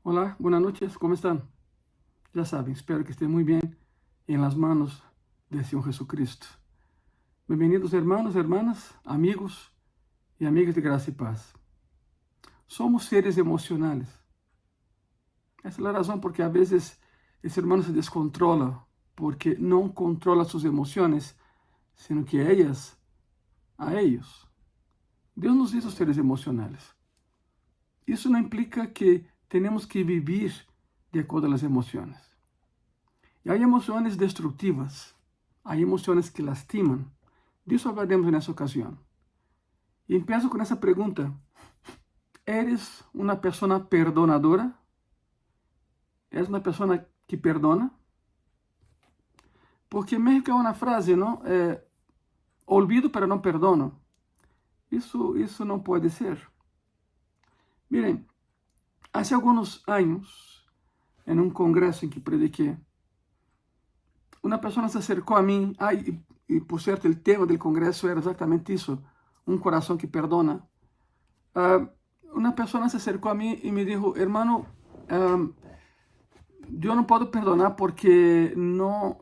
Hola, buenas noches, ¿cómo están? Ya saben, espero que estén muy bien en las manos del Señor Jesucristo. Bienvenidos hermanos, hermanas, amigos y amigas de gracia y paz. Somos seres emocionales. Esa es la razón porque a veces el ser humano se descontrola porque no controla sus emociones, sino que ellas a ellos. Dios nos hizo seres emocionales. Isso não implica que temos que viver de acordo com as emoções. E há emoções destrutivas, há emoções que lastimam. Disso falaremos nessa ocasião. E penso com essa pergunta: ¿eres uma pessoa perdonadora? ¿Eres uma pessoa que perdona? Porque México é uma frase, não? Olvido, pero não perdono. Isso não pode ser. Miren, hace algunos años, en un congreso en que prediqué, una persona se acercó a mí, y por cierto, el tema del congreso era exactamente eso, un corazón que perdona. Una persona se acercó a mí y me dijo, hermano, yo no puedo perdonar porque no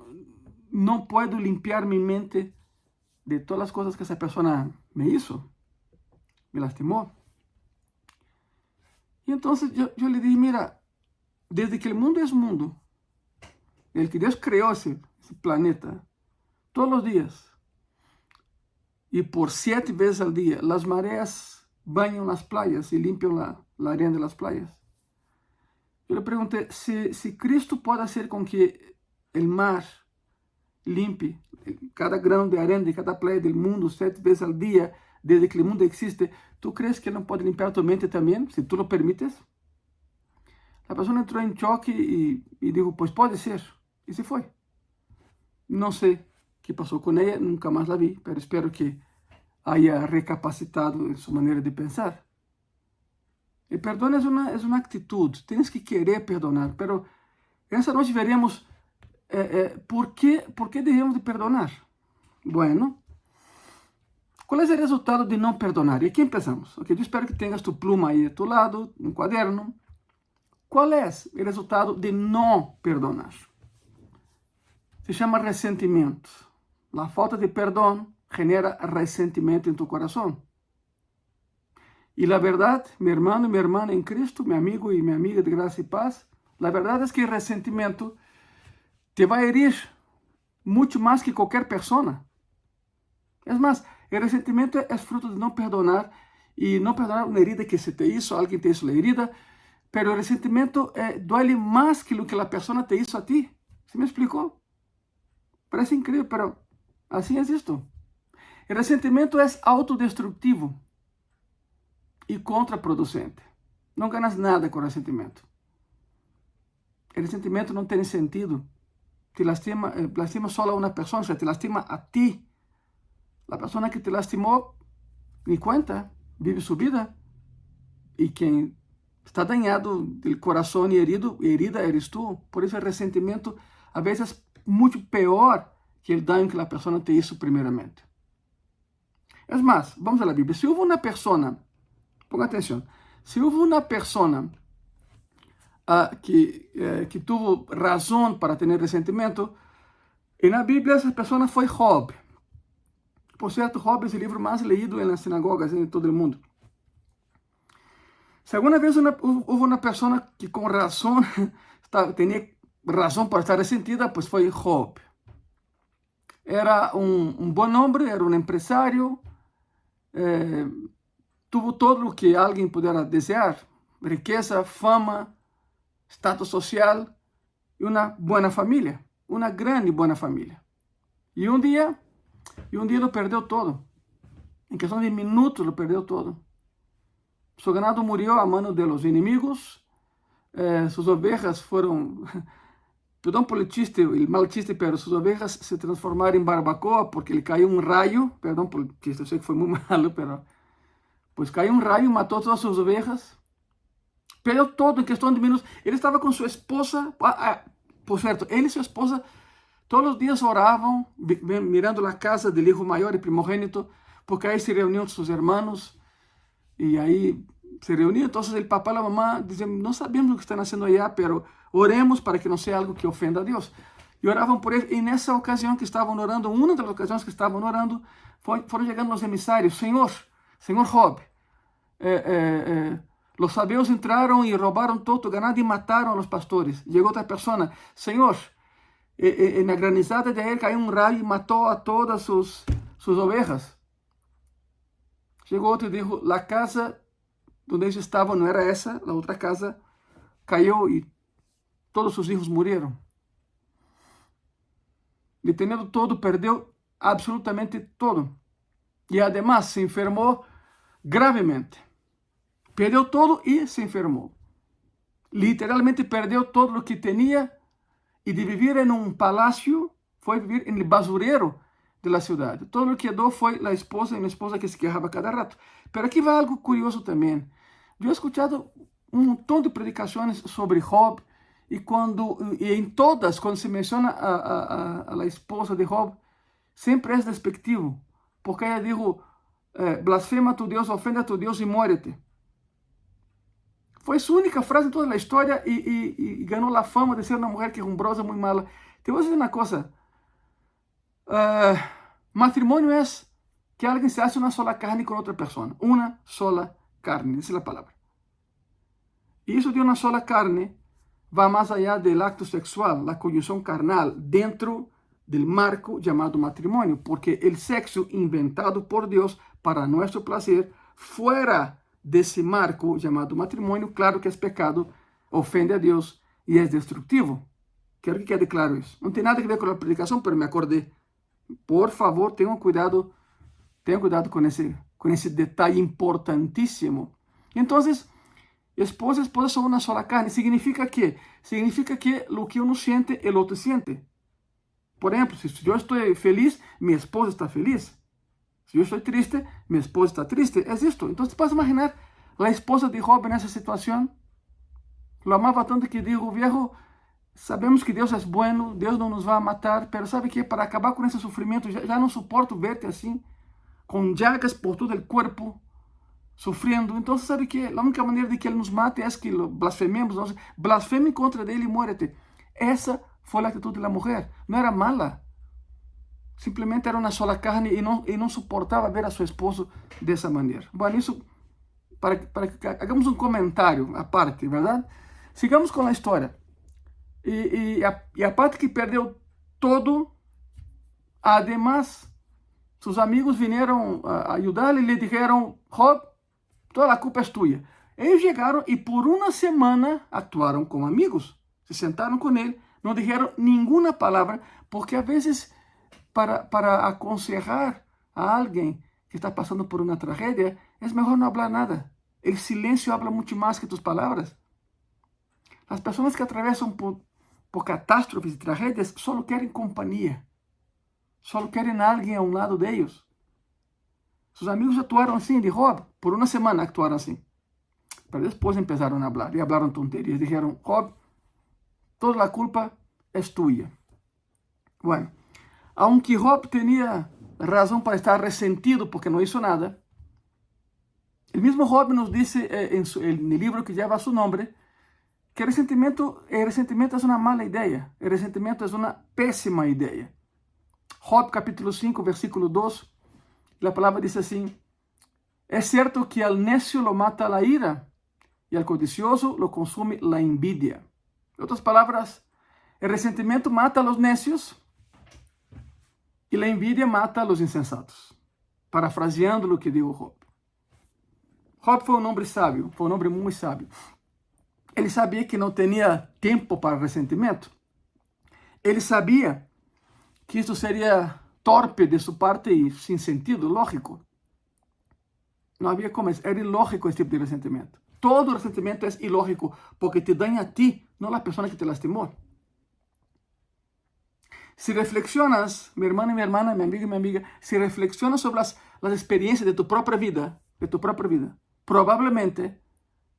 puedo limpiar mi mente de todas las cosas que esa persona me hizo, me lastimó. Y entonces yo le dije, mira, desde que el mundo es mundo, el que Dios creó ese planeta, todos los días, y por 7 veces al día, las mareas bañan las playas y limpian la arena de las playas. Yo le pregunté, si Cristo puede hacer con que el mar limpie cada grano de arena de cada playa del mundo 7 veces al día, desde que el mundo existe, ¿tú crees que Él no puede limpiar tu mente también, si tú lo permites? La persona entró en choque y dijo, pues puede ser. Y se fue. No sé qué pasó con ella, nunca más la vi, pero espero que haya recapacitado en su manera de pensar. El perdón es una actitud, tienes que querer perdonar, pero esta noche veremos por qué debemos de perdonar. Bueno, ¿cuál es el resultado de no perdonar? Y aquí empezamos. Okay, yo espero que tengas tu pluma ahí a tu lado, un cuaderno. ¿Cuál es el resultado de no perdonar? Se llama resentimiento. La falta de perdón genera resentimiento en tu corazón. Y la verdad, mi hermano y mi hermana en Cristo, mi amigo y mi amiga de gracia y paz, la verdad es que el resentimiento te va a herir mucho más que cualquier persona. Es más, el resentimiento es fruto de no perdonar, y no perdonar una herida que se te hizo, alguien te hizo la herida, pero el resentimiento duele más que lo que la persona te hizo a ti. ¿Se me explicó? Parece increíble, pero así es esto. El resentimiento es autodestructivo y contraproducente. No ganas nada con el resentimiento. El resentimiento no tiene sentido. Te lastima solo a una persona, o sea, te lastima a ti. La persona que te lastimó, ni cuenta, vive su vida. Y quien está dañado del corazón y herida eres tú. Por eso el resentimiento a veces es mucho peor que el daño que la persona te hizo primeramente. Es más, vamos a la Biblia. Si hubo una persona, ponga atención, si hubo una persona que tuvo razón para tener resentimiento, en la Biblia esa persona fue Job. Por cierto, Job es el libro más leído en las sinagogas en todo el mundo. Si alguna vez hubo una persona que con razón tenía razón para estar resentida, pues fue Job. Era un buen hombre, era un empresario, tuvo todo lo que alguien pudiera desear: riqueza, fama, status social y una buena familia, una gran y buena familia. Y un día lo perdió todo. En cuestión de minutos lo perdió todo. Su ganado murió a manos de los enemigos. Sus ovejas fueron, perdón por el chiste, el mal chiste, pero sus ovejas se transformaron en barbacoa porque le cayó un rayo. Perdón por el chiste, sé que fue muy malo, pero pues cayó un rayo, mató todas sus ovejas. Perdió todo en cuestión de minutos. Él estaba con su esposa. Por cierto, él y su esposa todos los días oraban mirando la casa del hijo mayor y primogénito, porque ahí se reunían sus hermanos y ahí se reunió. Entonces el papá y la mamá dicen, no sabemos lo que están haciendo allá, pero oremos para que no sea algo que ofenda a Dios. Y oraban por él. Y en esa ocasión que estaban orando, una de las ocasiones que estaban orando, fueron llegando los emisarios. Señor Job, los sabeos entraron y robaron todo tu ganado y mataron a los pastores. Llegó otra persona. Señor, en la granizada de ayer cayó un rayo y mató a todas sus ovejas. Llegó otro y dijo, la casa donde ellos estaban no era esa, la otra casa cayó y todos sus hijos murieron. Y teniendo todo, perdió absolutamente todo. Y además se enfermó gravemente. Perdió todo y se enfermó. Literalmente perdió todo lo que tenía y de vivir en un palacio fue vivir en el basurero de la ciudad. Todo lo que quedó fue la esposa y mi esposa que se quejaba cada rato. Pero aquí va algo curioso también. Yo he escuchado un montón de predicaciones sobre Job y en todas, cuando se menciona a la esposa de Job, siempre es despectivo. Porque ella dijo, blasfema a tu Dios, ofende a tu Dios y muérete. Fue su única frase en toda la historia y ganó la fama de ser una mujer quejumbrosa, muy mala. Te voy a decir una cosa. Matrimonio es que alguien se hace una sola carne con otra persona. Una sola carne, esa es la palabra. Y eso de una sola carne va más allá del acto sexual, la coyunción carnal, dentro del marco llamado matrimonio. Porque el sexo inventado por Dios para nuestro placer, fuera de ese marco llamado matrimonio, claro que es pecado, ofende a Dios y es destructivo. Quero que quede claro isso. Não tem nada a ver com a predicação, pero me acordei. Por favor, tenham cuidado com esse detalhe importantíssimo. Então, esposa e esposa são uma sola carne. Significa que o que uno siente, el outro siente. Por exemplo, se eu estou feliz, minha esposa está feliz. Se eu estou triste, minha esposa está triste. É isto. Então, você pode imaginar a esposa de Job nessa situação. Lo amava tanto que dijo, viejo, sabemos que Deus é bueno, Deus não nos vai matar, pero sabe que para acabar com esse sofrimento, já não suporto verte assim, com llagas por todo o corpo, sofrendo. Então, sabe que a única maneira de que Ele nos mate é que lo blasfememos, nós blasfeme contra Ele e muérete. Essa foi a atitude da mulher. Não era mala. Simplesmente era uma sola carne e não suportava ver a seu esposo dessa maneira. Bom, isso para que hagamos um comentário à parte, verdade? Sigamos com a história. E a parte que perdeu todo, además, seus amigos vieram a ajudá-lo e lhe disseram, Job, toda a culpa é tua. Eles chegaram e por uma semana actuaram como amigos. Se sentaram com ele, não disseram nenhuma palavra, porque às vezes para aconselhar a alguém que está passando por uma tragédia, é melhor não falar nada. O silêncio habla muito mais que tus palavras. As pessoas que atravessam por catástrofes e tragédias só querem companhia. Só querem alguém ao lado deles. Seus amigos atuaram assim de Job. Por uma semana actuaram assim. Pero depois começaram a falar. E falaram tonterias. Dijeron, Job, toda a culpa é tua. Bueno, aunque Job tinha razão para estar ressentido porque não hizo nada, o mesmo Job nos dice en el libro que lleva su nombre, que el resentimiento es una mala idea. El resentimiento es una pésima idea. Job capítulo 5, versículo 2, la palabra dice así, es cierto que al necio lo mata la ira y al codicioso lo consume la envidia. En otras palabras, el resentimiento mata a los necios y la envidia mata a los insensatos. Parafraseando lo que dijo Job. Job foi um homem sábio, foi um homem muito sábio. Ele sabia que não tinha tempo para ressentimento. Ele sabia que isso seria torpe de sua parte e sem sentido, lógico. Não havia como, era ilógico esse tipo de ressentimento. Todo ressentimento é ilógico, porque te daña a ti, não a pessoa que te lastimou. Se reflexionas, mi hermano y mi hermana, mi amiga y mi amiga, si reflexionas sobre las experiencias de tu propia vida, probablemente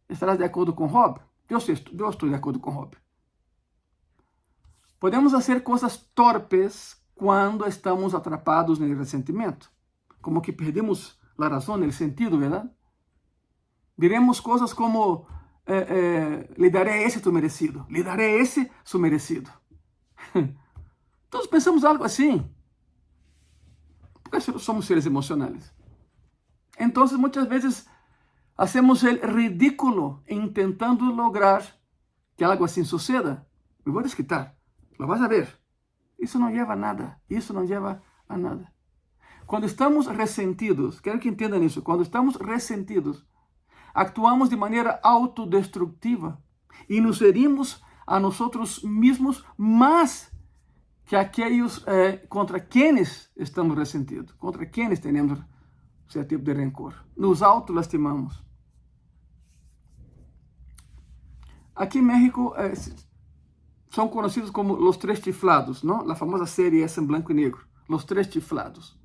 estarás de acordo com Job. Eu estou de acordo com Job. Podemos fazer coisas torpes quando estamos atrapados no ressentimento. Como que perdemos a razão, o sentido, verdade? Diremos cosas como, le daré ese tu merecido, le daré ese su merecido. Todos pensamos algo así, porque somos seres emocionales. Entonces muchas veces hacemos el ridículo intentando lograr que algo así suceda. Me voy a desquitar, lo vas a ver. Eso no lleva a nada, eso no lleva a nada. Cuando estamos resentidos, quiero que entiendan eso, cuando estamos resentidos, actuamos de manera autodestructiva y nos herimos a nosotros mismos más que aquellos contra quienes estamos resentidos, contra quienes tenemos ese tipo de rencor. Nos autolastimamos. Aquí en México son conocidos como los tres chiflados, ¿no? La famosa serie esa en blanco y negro, los tres chiflados.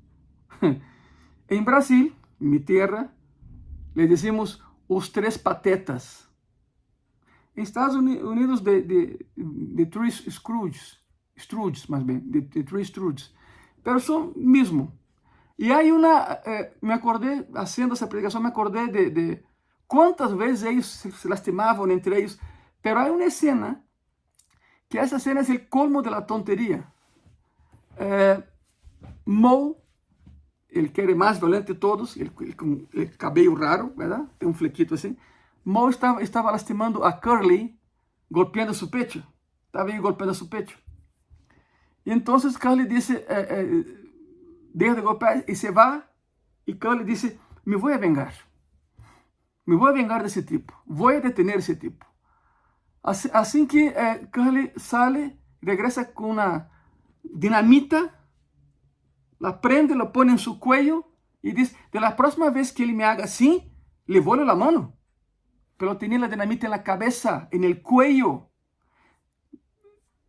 En Brasil, mi tierra, le decimos os tres patetas. En Estados Unidos, de Three Stooges, más bien, de Three Stooges. Pero son mismo. Y hay una, me acordé, haciendo esa predicación, me acordé de cuántas veces ellos se lastimaban entre ellos. Pero hay una escena, que esa escena es el colmo de la tontería. Moe, el que era más violento de todos, con el cabello raro, ¿verdad? Tiene un flequito así. Moe estaba lastimando a Curly, golpeando su pecho. Estaba ahí golpeando su pecho. Y entonces Curly dice, deja de golpear y se va. Y Curly dice, me voy a vengar. Me voy a vengar de ese tipo. Voy a detener a ese tipo. Así que Curly sale, regresa con una dinamita, la prende, lo pone en su cuello y dice, de la próxima vez que él me haga así, le vuelo la mano. Pero tenía la dinamita en la cabeza, en el cuello.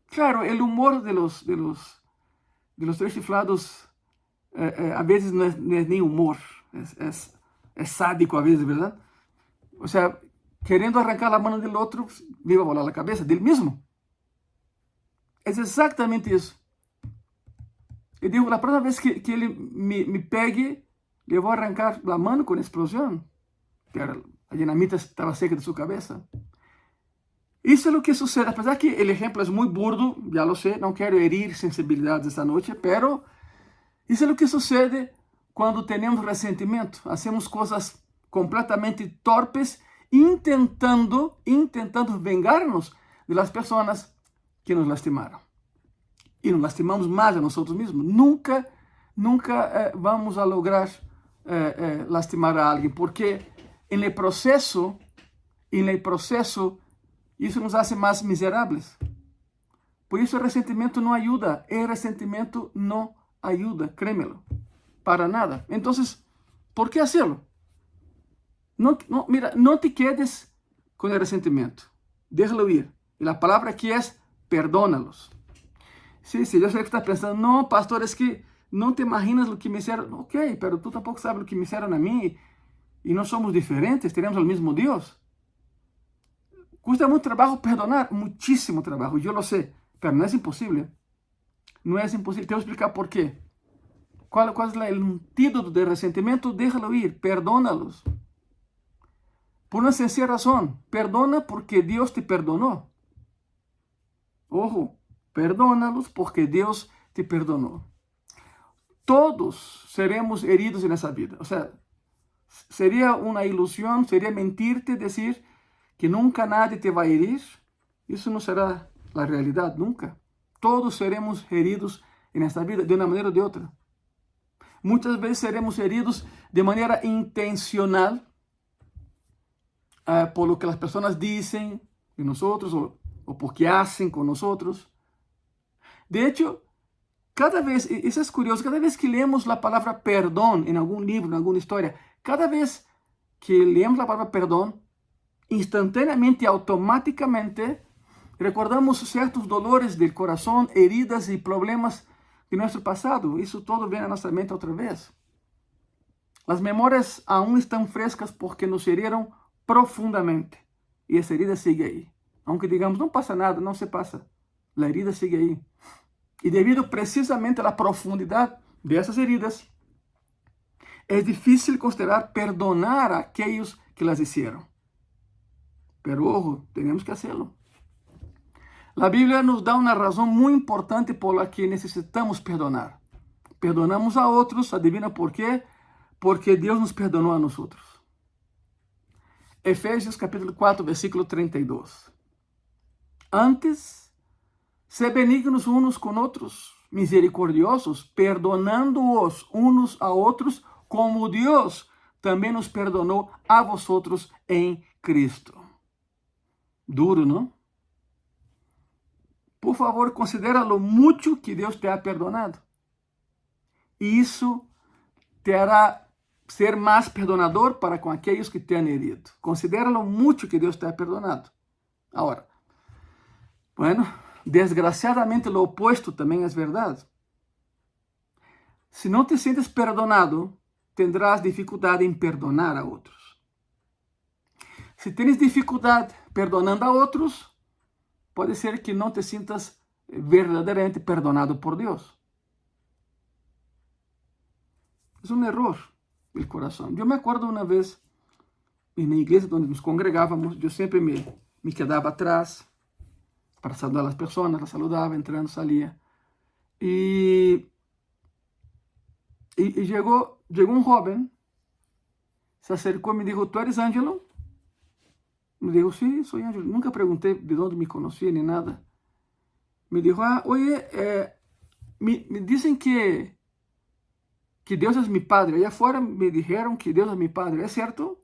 Claro, el humor de los tres chiflados a veces no es ni humor, es sádico a veces, ¿verdad? O sea, queriendo arrancar la mano del otro, le iba a volar la cabeza, del mismo. Es exactamente eso. Y digo, la próxima vez que él me pegue, le voy a arrancar la mano con explosión. Pero la dinamita estaba cerca de su cabeza. Eso es lo que sucede. A pesar que el ejemplo es muy burdo, ya lo sé, no quiero herir sensibilidades esta noche, pero eso es lo que sucede cuando tenemos resentimiento. Hacemos cosas completamente torpes, intentando vengarnos de las personas que nos lastimaron. Y nos lastimamos más a nosotros mismos. Nunca vamos a lograr lastimar a alguien, porque en el proceso, eso nos hace más miserables. Por eso el resentimiento no ayuda. El resentimiento no ayuda, créemelo, para nada. Entonces, ¿por qué hacerlo? Mira, no te quedes con el resentimiento. Déjalo ir. Y la palabra aquí es perdónalos. Sí, yo sé que estás pensando, no, pastor, es que no te imaginas lo que me hicieron. Ok, pero tú tampoco sabes lo que me hicieron a mí. Y no somos diferentes, tenemos el mismo Dios. Cuesta mucho trabajo perdonar, muchísimo trabajo, yo lo sé, pero no es imposible. No es imposible, te voy a explicar por qué. ¿Cuál es el antídoto del resentimiento? Déjalo ir, perdónalos. Por una sencilla razón, perdona porque Dios te perdonó. Ojo, perdónalos porque Dios te perdonó. Todos seremos heridos en esa vida. O sea, sería una ilusión, sería mentirte decir que nunca nadie te va a herir. Eso no será la realidad, nunca. Todos seremos heridos en esta vida, de una manera o de otra. Muchas veces seremos heridos de manera intencional por lo que las personas dicen de nosotros o porque hacen con nosotros. De hecho, cada vez, eso es curioso, cada vez que leemos la palabra perdón en algún libro, en alguna historia, cada vez que leemos la palabra perdón, instantáneamente, automáticamente, recordamos ciertos dolores del corazón, heridas y problemas de nuestro pasado. Eso todo viene a nuestra mente otra vez. Las memorias aún están frescas porque nos hirieron profundamente. Y esa herida sigue ahí. Aunque digamos, no pasa nada, no se pasa. La herida sigue ahí. Y debido precisamente a la profundidad de esas heridas, es difícil considerar perdonar a aquellos que las hicieron. Pero ojo, tenemos que hacerlo. La Biblia nos da una razón muy importante por la que necesitamos perdonar. Perdonamos a otros, adivina por qué, porque Dios nos perdonó a nosotros. Efésios capítulo 4, versículo 32. Antes, sed benignos unos con otros, misericordiosos, perdonándoos unos a otros, como Dios também nos perdonou a vosotros em Cristo. Duro, não? Por favor, considera lo mucho que Deus te ha perdonado. E isso te hará ser mais perdonador para com aqueles que te han herido. Considera lo mucho que Deus te ha perdonado. Agora, bueno, desgraciadamente lo opuesto também é verdade. Se não te sientes perdonado, tendrás dificuldade em perdonar a outros. Se tens dificuldade perdonando a outros, pode ser que não te sintas verdadeiramente perdonado por Deus. É um erro do coração. Eu me acordo uma vez, na igreja onde nos congregávamos, eu sempre me quedava atrás para saludar as pessoas, las saludava, entrando, saía. E chegou um jovem, se acercou e me disse, ¿tú eres Ángelo? Me dijo, sí, soy Ángelo. Nunca pregunté de dónde me conocía ni nada. Me dijo, oye, me dicen que Dios es mi padre. Allá afuera me dijeron que Dios es mi padre. ¿Es cierto?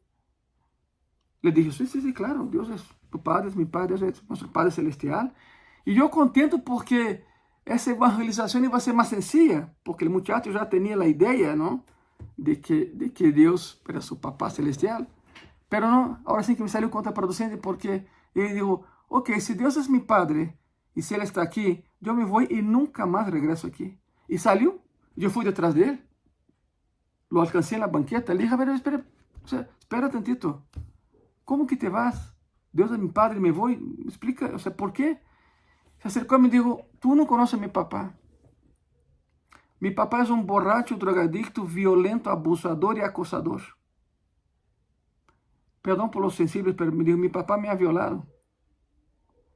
Le dije, sí, claro. Dios es tu padre, es mi padre, es nuestro Padre Celestial. Y yo contento porque esa evangelización iba a ser más sencilla, porque el muchacho ya tenía la idea, ¿no? De que Dios era su papá celestial. Pero no, ahora sí que me salió contraproducente porque él dijo, ok, si Dios es mi padre y si Él está aquí, yo me voy y nunca más regreso aquí. Y salió, yo fui detrás de él. Lo alcancé en la banqueta, le dije, a ver, espera tantito. ¿Cómo que te vas? Dios es mi padre, me voy. Me explica, ¿por qué? Se acercó y me dijo, tú no conoces a mi papá. Mi papá es un borracho, drogadicto, violento, abusador y acosador. Perdão por los sensibles, pero me dijo, mi papá me ha violado.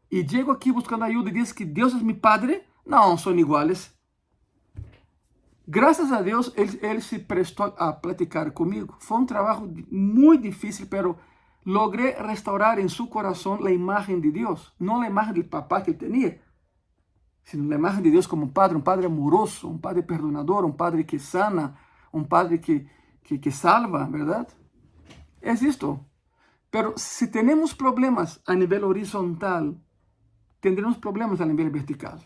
Y llego aquí buscando ayuda y dice que Dios es mi padre. No, son iguales. Gracias a Dios, él se prestó a platicar conmigo. Fue un trabajo muy difícil, pero logré restaurar en su corazón la imagen de Dios. No la imagen del papá que él tenía, sino la imagen de Dios como un padre amoroso, un padre perdonador, un padre que sana, un padre que salva, ¿verdad? Es esto. Pero si tenemos problemas a nivel horizontal, tendremos problemas a nivel vertical.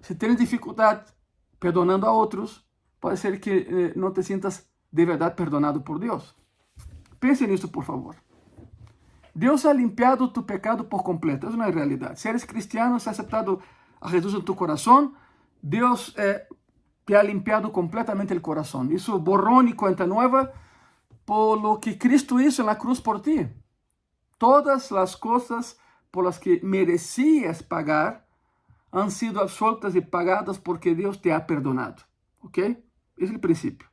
Si tienes dificultad perdonando a otros, puede ser que no te sientas de verdad perdonado por Dios. Pense en esto, por favor. Dios ha limpiado tu pecado por completo. Es una realidad. Si eres cristiano, si has aceptado a Jesús en tu corazón, Dios te ha limpiado completamente el corazón. Hizo borrón y cuenta nueva por lo que Cristo hizo en la cruz por ti. Todas las cosas por las que merecías pagar han sido absueltas y pagadas porque Dios te ha perdonado. ¿Ok? Es el principio.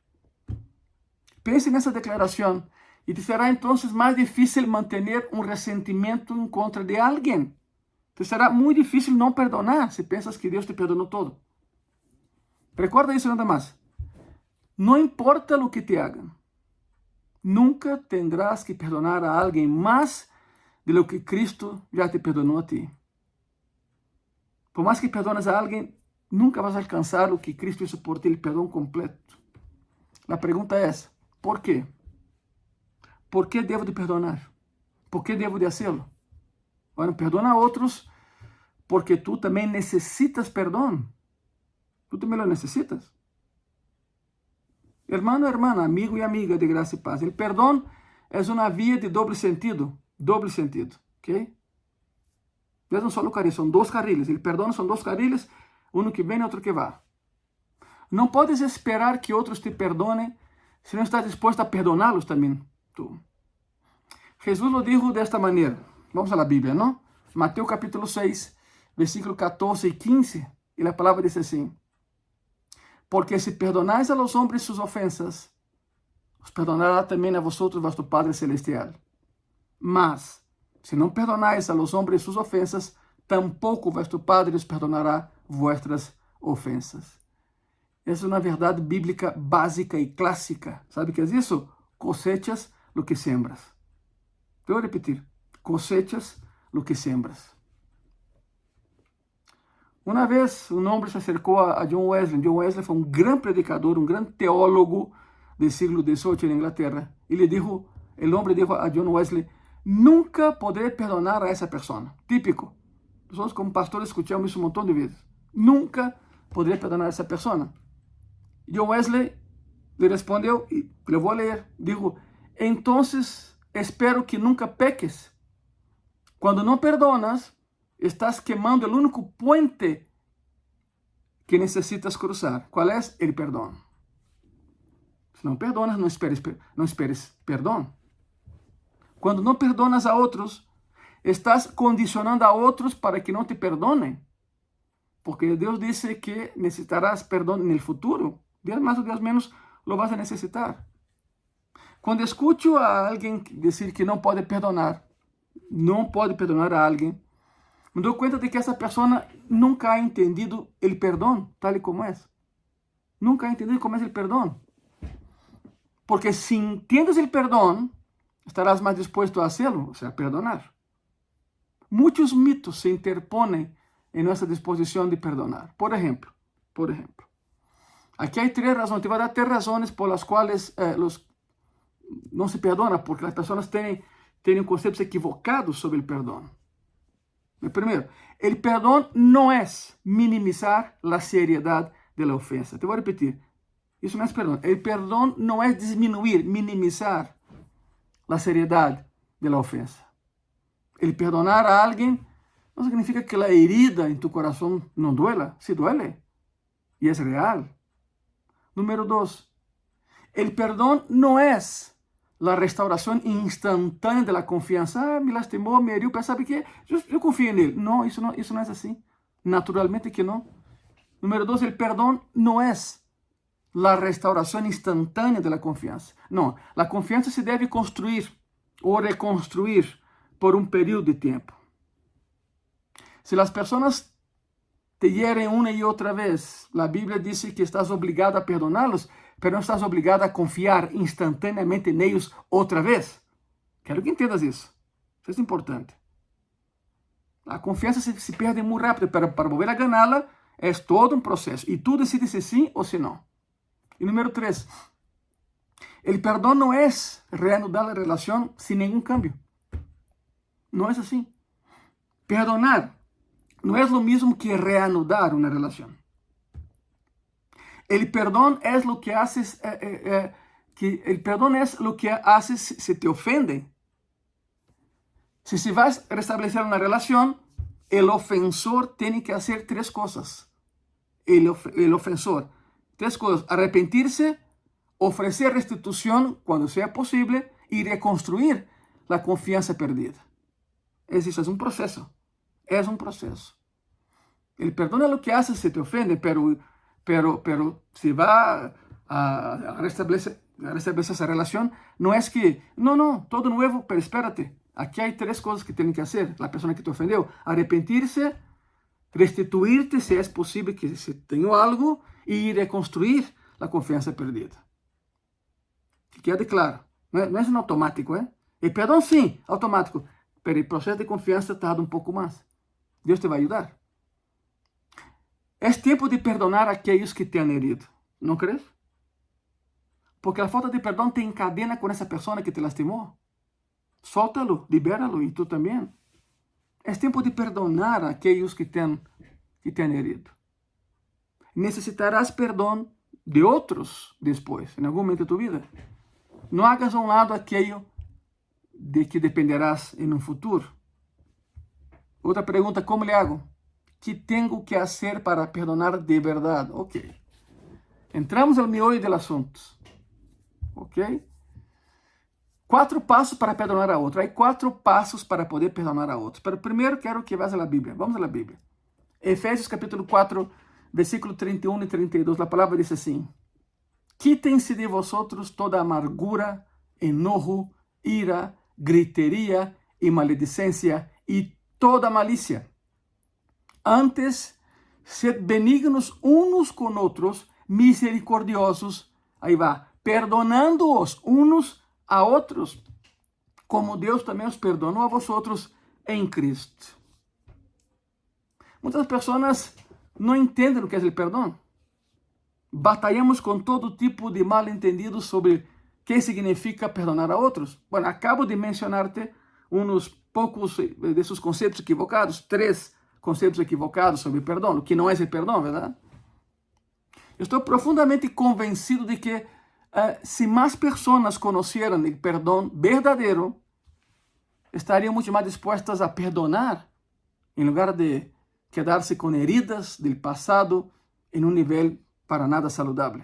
Piensa en esa declaración y te será entonces más difícil mantener un resentimiento en contra de alguien. Te será muy difícil no perdonar si piensas que Dios te perdonó todo. Recuerda eso nada más. No importa lo que te hagan. Nunca tendrás que perdonar a alguien más de lo que Cristo ya te perdonó a ti. Por más que perdones a alguien, nunca vas a alcanzar lo que Cristo hizo por ti, el perdón completo. La pregunta es, ¿por qué? ¿Por qué debo de perdonar? ¿Por qué debo de hacerlo? Bueno, perdona a otros porque tú también necesitas perdón. Tú también lo necesitas. Hermano, hermana, amigo y amiga de gracia y paz. El perdón es una vía de doble sentido. Doble sentido. ¿Ok? No es un solo carril, son dos carriles. El perdón son dos carriles, uno que viene y otro que va. No puedes esperar que otros te perdonen si no estás dispuesto a perdonarlos también tú. Jesús lo dijo de esta manera. Vamos a la Biblia, ¿no? Mateo capítulo 6, versículo 14 y 15. Y la palabra dice así. Porque si perdonáis a los hombres sus ofensas, os perdonará também a vosotros vuestro Padre Celestial. Mas, se não perdonáis a los hombres sus ofensas, tampouco vuestro Padre os perdonará vuestras ofensas. Essa é uma verdade bíblica básica e clássica. Sabe o que é isso? Cosechas lo que sembras. Eu vou repetir. Cosechas lo que sembras. Uma vez um homem se acercou a John Wesley. John Wesley foi um grande predicador, um grande teólogo do século XVIII na Inglaterra. E o homem disse a John Wesley: nunca poderé perdonar a essa pessoa. Típico. Nós, como pastores, escutamos isso um montão de vezes. Nunca poderé perdonar a essa pessoa. John Wesley le respondeu, e le vou ler, dijo: entonces espero que nunca peques. Quando não perdonas, estás queimando o único puente que necessitas cruzar. Qual é? O perdão. Se não perdonas, não esperes perdão. Quando não perdonas a outros, estás condicionando a outros para que não te perdonem. Porque Deus disse que necessitarás perdão no futuro. Dias mais ou dias menos lo vas a necessitar. Quando escuto a alguém dizer que não pode perdonar a alguém, me dou conta de que essa pessoa nunca ha entendido o perdão tal e como é. Nunca ha entendido como é o perdão. Porque se entiendes o perdão, estarás mais disposto a hacerlo, ou seja, a perdonar. Muitos mitos se interponem em nossa disposição de perdonar. Por exemplo, aqui há três razões, te vou dar três razões por las quais não se perdona, porque as pessoas têm conceitos equivocados sobre o perdão. Primeiro, o perdão não é minimizar a seriedade da ofensa. Te vou repetir, isso não é perdão. O perdão não é disminuir, minimizar a seriedade da ofensa. El perdonar a alguém não significa que a herida em tu coração não duela. Sí duele. E é real. Número 2. El perdão não é a restauração instantânea da confiança. Me lastimou, me heriu, mas sabe que eu confio nele. Não, isso não é assim. Naturalmente que não. Número 2. El perdão não é a restauração instantânea da confiança. Não, a confiança se deve construir ou reconstruir por um período de tempo. Se as pessoas te hieren uma e outra vez, a Bíblia diz que estás obrigado a perdoná-los, mas não estás obrigado a confiar instantaneamente neles outra vez. Quero que entendas isso. Isso é importante. A confiança se perde muito rápido, para volver a ganhá-la é todo um processo. E tu decides se sim ou se não. E número 3. O perdão não é reanudar a relação sem nenhum cambio. Não é assim. Perdonar não é o mesmo que reanudar uma relação. El perdón es lo que haces, el perdón es lo que haces si te ofenden. Si vas a restablecer una relación, el ofensor tiene que hacer tres cosas. El ofensor, tres cosas: arrepentirse, ofrecer restitución cuando sea posible y reconstruir la confianza perdida. Es un proceso. Es un proceso. El perdón es lo que haces si te ofenden, pero si va a restablecer esa relación, no es que, no, todo nuevo, pero espérate. Aquí hay tres cosas que tienen que hacer la persona que te ofendió: arrepentirse, restituirte si es posible que se tenga algo y reconstruir la confianza perdida. Que quede claro, no es un automático, ¿eh? El perdón sí, automático, pero el proceso de confianza tarda un poco más. Deus te vai ajudar. É tempo de perdonar aqueles que te han herido, não crees? Porque a falta de perdão te encadena com essa pessoa que te lastimou. Sóltalo, libéralo, e tu também. É tempo de perdonar aqueles que te han herido. Necessitarás perdão de outros depois, em algum momento de tu vida. Não hagas a um lado aquilo de que dependerás em um futuro. Outra pergunta: como le hago? ¿Qué tengo que hacer para perdonar de verdade? Ok. Entramos ao meollo do assunto. Ok? 4 passos para perdonar a outro. Há 4 passos para poder perdonar a outro. Pero primeiro quero que vás à Bíblia. Vamos à Bíblia. Efésios capítulo 4, versículo 31 e 32. A palavra diz assim: quítense de vosotros toda amargura, enojo, ira, gritería y maledicencia y toda malicia. Antes, sed benignos unos con otros, misericordiosos, ahí va, perdonándoos unos a otros, como Deus também os perdonou a vosotros em Cristo. Muitas pessoas não entendem o que é o perdão. Batalhamos com todo tipo de mal-entendidos sobre o que significa perdonar a outros. Bueno, acabo de mencionar-te uns poucos desses conceitos equivocados, 3 conceitos equivocados sobre perdão, o que não é o perdão, verdade? Estou profundamente convencido de que se mais pessoas conhecieran o perdão verdadeiro, estariam muito mais dispostas a perdonar, em lugar de quedar-se com heridas do passado em nível para nada saudável.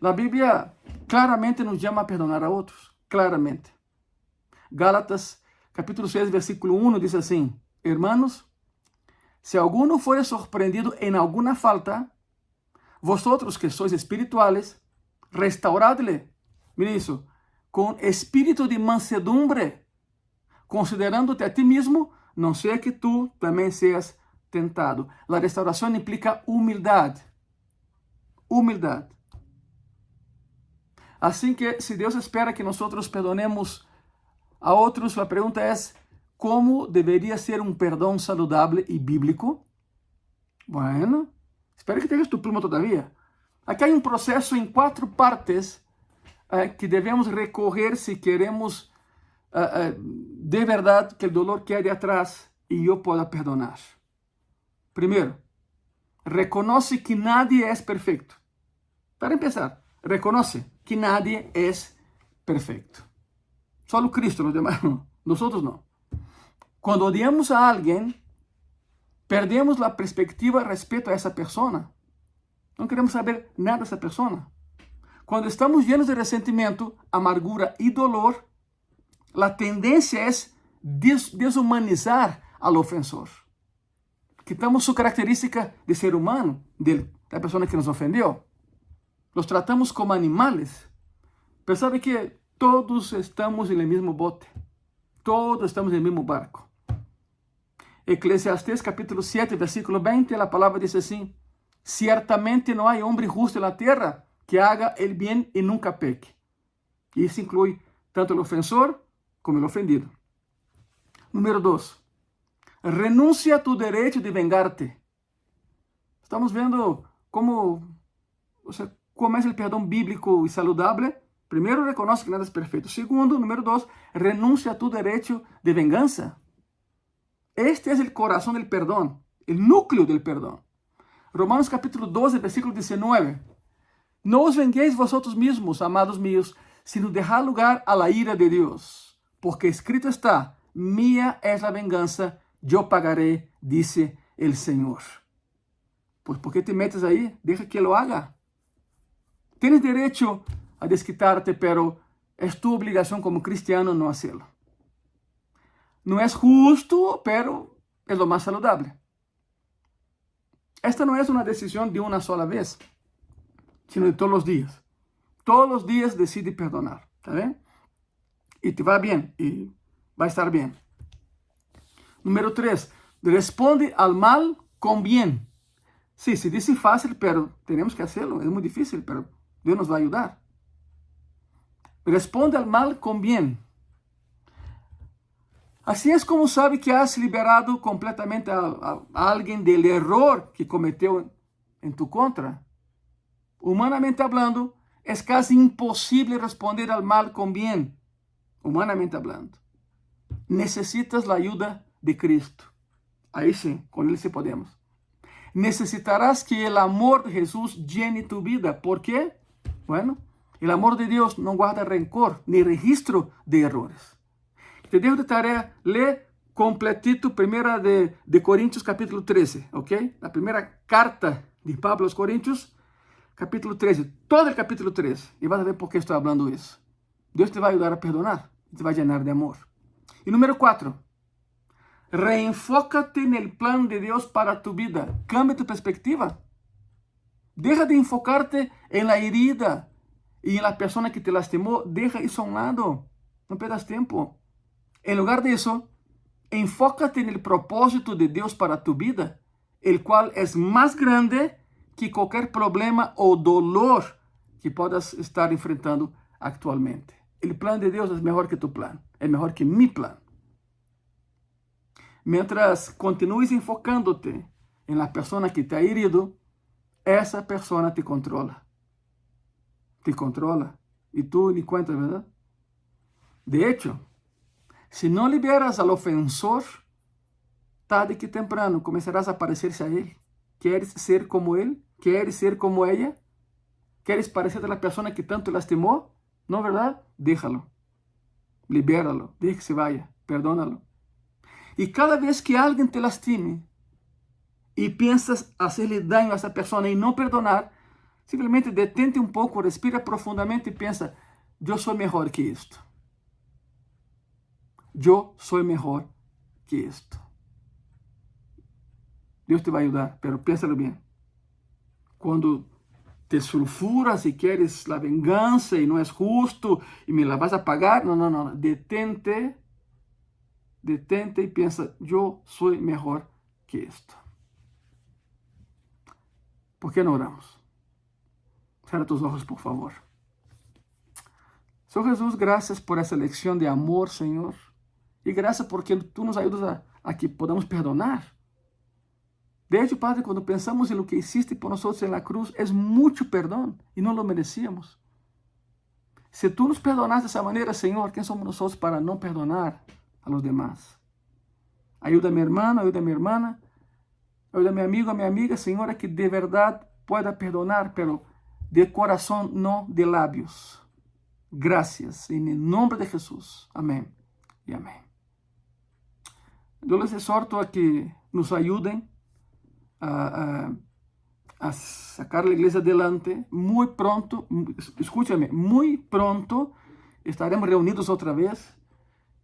A Bíblia claramente nos chama a perdonar a outros, claramente. Gálatas, capítulo 6, versículo 1, diz assim: Hermanos, se alguno fuere sorprendido en alguna falta, vosotros que sois espirituales, restauradle, mira isso, com espírito de mansedumbre, considerándote a ti mismo, não seja que tu também seas tentado. A restauração implica humildade. Humildade. Assim que, se Deus espera que nós perdonemos a outros, a pergunta é: como deveria ser um perdão saudável e bíblico? Bueno, espero que tenhas tu pluma todavía. Aqui há um processo em 4 partes que devemos recorrer se queremos de verdade que o dolor quede atrás e eu possa perdonar. Primeiro, reconoce que nadie é perfeito. Para empezar, reconoce que nadie é perfeito. Só Cristo, los demás não. Nós não. Quando odiamos a alguém, perdemos a perspectiva respeito a essa pessoa. Não queremos saber nada dessa pessoa. Quando estamos llenos de ressentimento, amargura e dolor, a tendência é desumanizar ao ofensor. Quitamos sua característica de ser humano, da pessoa que nos ofendeu. Los tratamos como animales. Pero sabe que todos estamos no mesmo bote. Todos estamos no mesmo barco. Eclesiastés capítulo 7, versículo 20, a palavra diz assim: Ciertamente não há homem justo na terra que haga el bien e nunca peque. E isso inclui tanto o ofensor como o ofendido. Número 2. Renuncia a tu direito de vengarte. Estamos vendo como é o perdão bíblico e saudável. Primeiro, reconoce que nada é perfeito. Segundo, número 2, renuncia a tu direito de vengança. Este é o coração do perdão, o núcleo do perdão. Romanos capítulo 12, versículo 19. No os venguéis vosotros mismos, amados míos, sino dejad lugar a la ira de Dios. Porque escrito está: mía es la venganza, yo pagaré, dice el Señor. Pues, ¿por qué te metes ahí? Deja que lo haga. Tienes derecho a desquitarte, pero es tu obligación como cristiano no hacerlo. No es justo, pero es lo más saludable. Esta no es una decisión de una sola vez, sino de todos los días. Todos los días decide perdonar, ¿está bien? Y te va bien, y va a estar bien. Número 3, responde al mal con bien. Sí, se dice fácil, pero tenemos que hacerlo. Es muy difícil, pero Dios nos va a ayudar. Responde al mal con bien. Así es como sabe que has liberado completamente a alguien del error que cometió en tu contra. Humanamente hablando, es casi imposible responder al mal con bien. Humanamente hablando. Necesitas la ayuda de Cristo. Ahí sí, con Él sí podemos. Necesitarás que el amor de Jesús llene tu vida. ¿Por qué? Bueno, el amor de Dios no guarda rencor ni registro de errores. Te dejo de tarea, lee completito primera de Corintios capítulo 13, ¿ok? La primera carta de Pablo a los Corintios, capítulo 13, todo el capítulo 13. Y vas a ver por qué estoy hablando eso. Dios te va a ayudar a perdonar, te va a llenar de amor. Y número 4, reenfócate en el plan de Dios para tu vida. Cambia tu perspectiva. Deja de enfocarte en la herida y en la persona que te lastimó. Deja eso a un lado. No pierdas tiempo. En lugar de eso, enfócate en el propósito de Dios para tu vida, el cual es más grande que cualquier problema o dolor que puedas estar enfrentando actualmente. El plan de Dios es mejor que tu plan, es mejor que mi plan. Mientras continúes enfocándote en la persona que te ha herido, esa persona te controla. Te controla. Y tú ni cuenta, ¿verdad? De hecho, si no liberas al ofensor, tarde que temprano comenzarás a parecerse a él. ¿Quieres ser como él? ¿Quieres ser como ella? ¿Quieres parecerte a la persona que tanto lastimó? ¿No, verdad? Déjalo. Libéralo. Deja que se vaya. Perdónalo. Y cada vez que alguien te lastime y piensas hacerle daño a esa persona y no perdonar, simplemente detente un poco, respira profundamente y piensa, yo soy mejor que esto. Yo soy mejor que esto. Dios te va a ayudar, pero piénsalo bien. Cuando te sulfuras y quieres la venganza y no es justo y me la vas a pagar, no. Detente y piensa, yo soy mejor que esto. ¿Por qué no oramos? Cierra tus ojos, por favor. Señor Jesús, gracias por esa lección de amor, Señor. Y gracias porque tú nos ayudas a que podamos perdonar. De hecho, Padre, cuando pensamos en lo que hiciste por nosotros en la cruz, es mucho perdón y no lo merecíamos. Si tú nos perdonaste de esa manera, Señor, ¿quién somos nosotros para no perdonar a los demás? Ayuda a mi hermano, ayuda a mi hermana, ayuda a mi amigo, a mi amiga, Señor, a que de verdad pueda perdonar, pero de corazón, no de labios. Gracias, en el nombre de Jesús. Amén y amén. Yo les exhorto a que nos ayuden a sacar la iglesia adelante. Muy pronto, escúchame, muy pronto estaremos reunidos otra vez.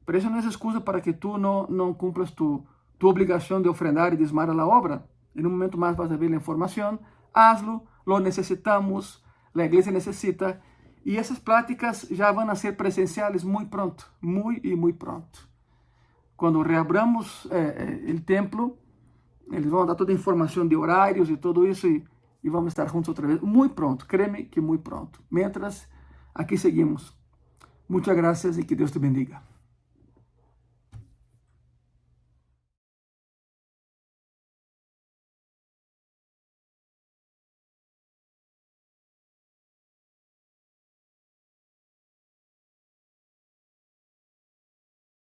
Pero eso no es excusa para que tú no cumplas tu obligación de ofrendar y diezmar a la obra. En un momento más vas a ver la información. Hazlo, lo necesitamos, la iglesia necesita. Y esas pláticas ya van a ser presenciales muy pronto, muy pronto. Cuando reabramos el templo, les vamos a dar toda la información de horarios y todo eso y vamos a estar juntos otra vez muy pronto. Créeme que muy pronto. Mientras, aquí seguimos. Muchas gracias y que Dios te bendiga.